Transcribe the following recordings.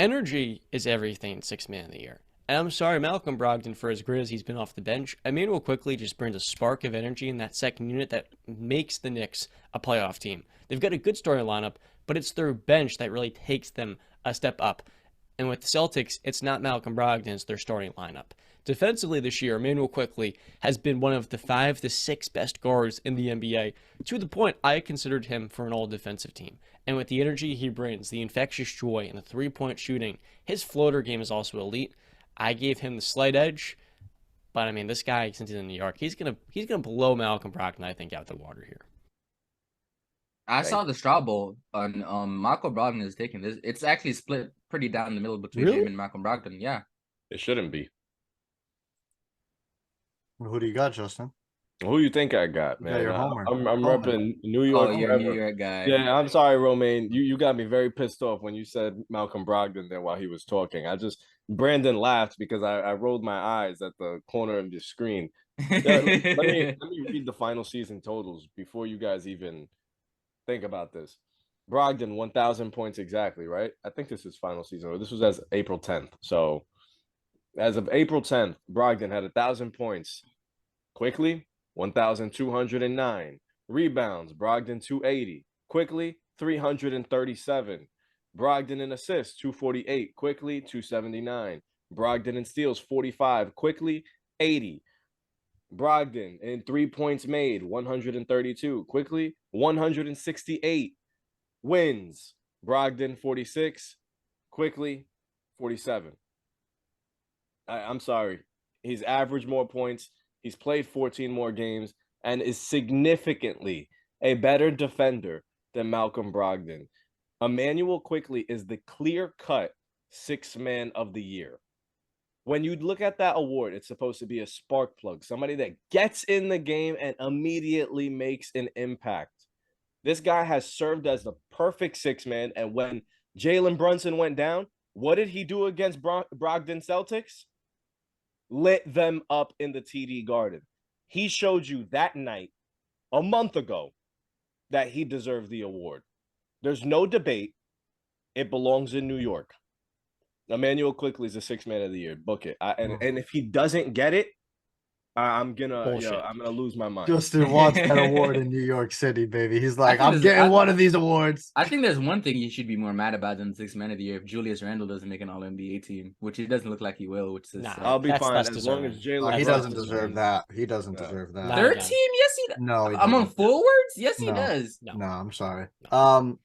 Energy is everything six man of the year. And I'm sorry, Malcolm Brogdon, for as great as he's been off the bench, Emmanuel Quickley just brings a spark of energy in that second unit that makes the Knicks a playoff team. They've got a good starting lineup, but it's their bench that really takes them a step up. And with the Celtics, it's not Malcolm Brogdon, it's their starting lineup. Defensively this year, Emmanuel Quickley has been one of the 5 to 6 best guards in the NBA, to the point I considered him for an all-defensive team. And with the energy he brings, the infectious joy, and the three-point shooting, his floater game is also elite. I gave him the slight edge, but I mean, this guy, since he's in New York, he's gonna blow Malcolm Brogdon, I think, out the water here. I Right. saw the straw poll on Malcolm Brogdon is taking this. It's actually split pretty down the middle between Really? him and Malcolm Brogdon. Yeah. It shouldn't be. Who do you got, Justin? Who you think I got, You got man? your homer. I'm Homer. repping New Oh, York you're a New forever. York guy. Yeah, I'm sorry, Romaine. You got me very pissed off when you said Malcolm Brogdon there while he was talking. Brandon laughed because I rolled my eyes at the corner of the screen. Yeah, let me read the final season totals before you guys even think about this. Brogdon 1,000 points exactly, right? I think this is final season, or this was as April 10th. So as of April 10th, Brogdon had 1,000 points. Quickley 1,209 rebounds. Brogdon 280. Quickley 337. Brogdon in assists 248. Quickley 279. Brogdon in steals 45. Quickley 80. Brogdon in 3 points made 132. Quickley 168. Wins. Brogdon 46. Quickley 47. I'm sorry. He's averaged more points. He's played 14 more games and is significantly a better defender than Malcolm Brogdon. Emmanuel Quickley is the clear-cut sixth man of the year. When you look at that award, it's supposed to be a spark plug, somebody that gets in the game and immediately makes an impact. This guy has served as the perfect sixth man, and when Jalen Brunson went down, what did he do against Brogdon Celtics? Lit them up in the TD Garden. He showed you that night, a month ago, that he deserved the award. There's no debate. It belongs in New York. Emmanuel Quickley is the sixth man of the year. Book it. And if he doesn't get it, I'm gonna lose my mind. Justin wants that award in New York City, baby. He's like, think I'm this- getting I- one of these awards. I think there's one thing you should be more mad about than the sixth man of the year if Julius Randle doesn't make an All NBA team, which it doesn't look like he will. Which is Nah, I'll be That's fine less as long as deserving. Jalen. He That's doesn't less deserve deserving. that. He doesn't No. deserve that. Not third again. team. Yes, he does. No, he Among doesn't. forwards. Yes, he No. does. No, I'm sorry. No.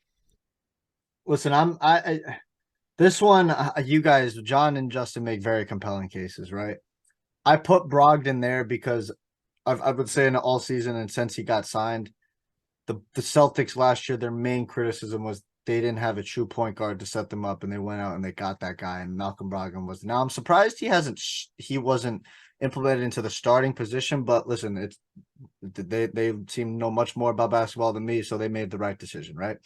Listen, I this one, you guys, John and Justin make very compelling cases, right? I put Brogdon there because I would say in all season and since he got signed, the Celtics last year, their main criticism was they didn't have a true point guard to set them up, and they went out and they got that guy, and Malcolm Brogdon was. Now I'm surprised he wasn't implemented into the starting position, but listen, they seem to know much more about basketball than me, so they made the right decision, right?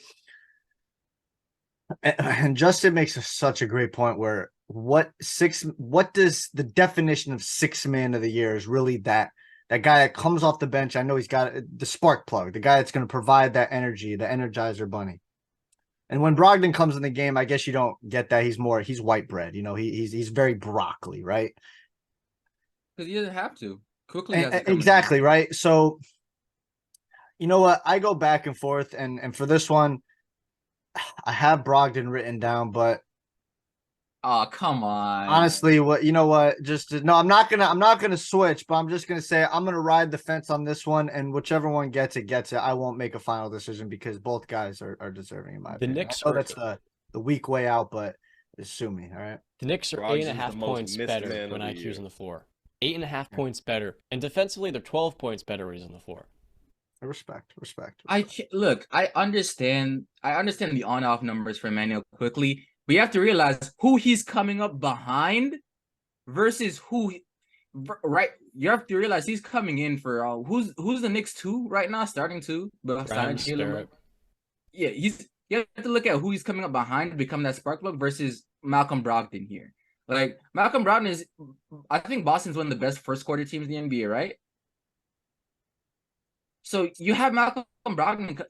And Justin makes such a great point where what does the definition of sixth man of the year is really that guy that comes off the bench. I know he's got the spark plug, the guy that's going to provide that energy, the Energizer Bunny. And when Brogdon comes in the game, I guess you don't get that. He's white bread. You know, he's very broccoli, right? Because he doesn't have to. Quickly has to come Exactly, in. right? So, you know what? I go back and forth, and for this one, I have Brogdon written down, but Oh, come on. honestly, I'm not gonna switch, but I'm just gonna say I'm gonna ride the fence on this one, and whichever one gets it, gets it. I won't make a final decision because both guys are deserving in my opinion. Knicks I know are- that's the weak way out, but sue me, all right? The Knicks are Brogdon's 8.5 the most points missed better man of when the IQ's year. on the floor. 8.5 points better. And defensively, they're 12 points better when he's on the floor. Respect. Look. I understand the on-off numbers for Emmanuel Quickley, but you have to realize who he's coming up behind versus right. You have to realize he's coming in for who's the Knicks two right now, starting two besides Jalen. Barrett. Yeah, you have to look at who he's coming up behind to become that spark plug versus Malcolm Brogdon here. Like Malcolm Brogdon is, I think Boston's one of the best first quarter teams in the NBA, right? So you have Malcolm Brogdon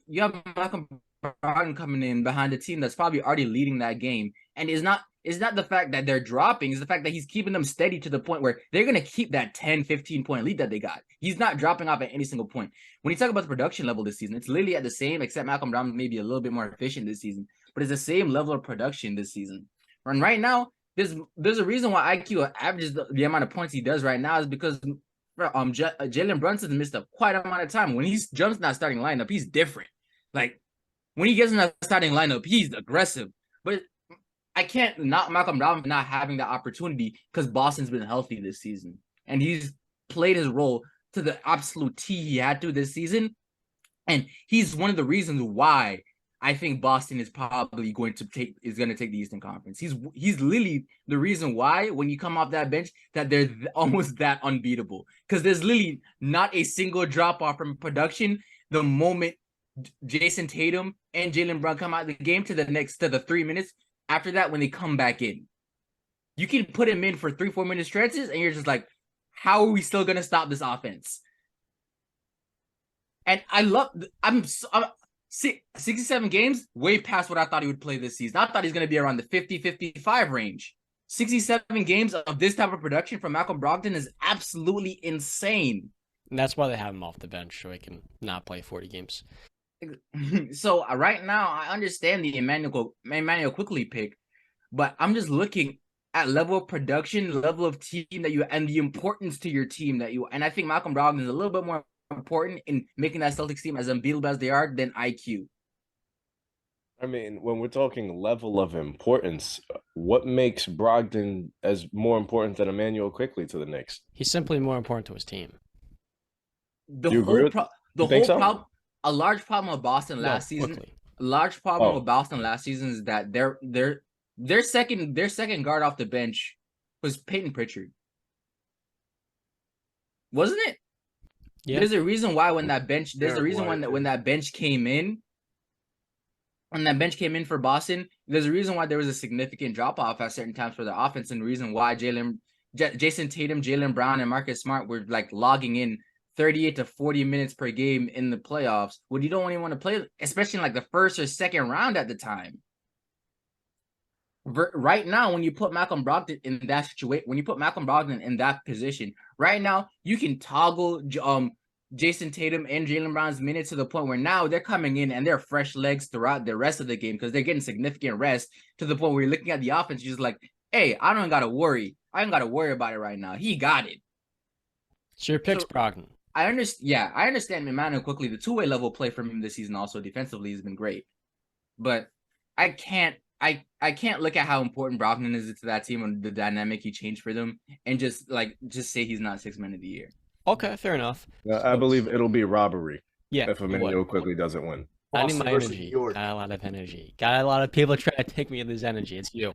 coming in behind a team that's probably already leading that game and is not It's not the fact that they're dropping. It's the fact that he's keeping them steady to the point where they're going to keep that 10, 15-point lead that they got. He's not dropping off at any single point. When you talk about the production level this season, it's literally at the same, except Malcolm Brogdon may be a little bit more efficient this season, but it's the same level of production this season. And right now, there's a reason why IQ averages the amount of points he does right now is because Jalen Brunson missed a quite amount of time. When he jumps in that starting lineup, he's different. Like, when he gets in that starting lineup, he's aggressive. But I can't knock Malcolm Brogdon for not having that opportunity because Boston's been healthy this season. And he's played his role to the absolute T he had to this season. And he's one of the reasons why I think Boston is probably going to take the Eastern Conference. He's literally the reason why when you come off that bench that they're almost that unbeatable. Because there's literally not a single drop off from production the moment Jason Tatum and Jaylen Brown come out of the game to the 3 minutes. After that, when they come back in, you can put him in for 3-4 minute stretches, and you're just like, how are we still gonna stop this offense? And I'm 67 games, way past what I thought he would play this season. I thought he's gonna be around the 50-55 range. 67 games of this type of production from Malcolm Brogdon is absolutely insane. And that's why they have him off the bench, so he can not play 40 games. So right now, I understand the Emmanuel Quickley pick, but I'm just looking at level of production, level of team that you, and the importance to your team that you. And I think Malcolm Brogdon is a little bit more important in making that Celtics team as unbeatable as they are than IQ. I mean, when we're talking level of importance, what makes Brogdon as more important than Emmanuel Quickley to the Knicks? He's simply more important to his team. A large problem with Boston last season. Quickley. A large problem with Boston last season is that their second guard off the bench was Peyton Pritchard, wasn't it? Yeah. There's a reason why when that bench. There's a reason when that bench came in. When that bench came in for Boston, there's a reason why there was a significant drop off at certain times for the offense, and the reason why Jason Tatum, Jaylen Brown, and Marcus Smart were like logging in 38 to 40 minutes per game in the playoffs when you don't even want to play, especially in like the first or second round at the time. Right now, when you put Malcolm Brogdon in that situation, when you put Malcolm Brogdon in that position, right now you can toggle Jason Tatum and Jaylen Brown's minutes to the point where now they're coming in and they're fresh legs throughout the rest of the game because they're getting significant rest to the point where you're looking at the offense, you're just like, hey, I don't got to worry. I don't got to worry about it right now. He got it. So your pick's Brogdon. I understand. Yeah, I understand Emmanuel Quickley. The two-way level play from him this season also defensively has been great, but I can't look at how important Brogdon is to that team and the dynamic he changed for them, and just say he's not Sixth Man of the Year. Okay, fair enough. I believe it'll be robbery. Yeah, if Emmanuel Quickley doesn't win. I need my energy. Got a lot of energy. Got a lot of people trying to take me in this energy. It's you.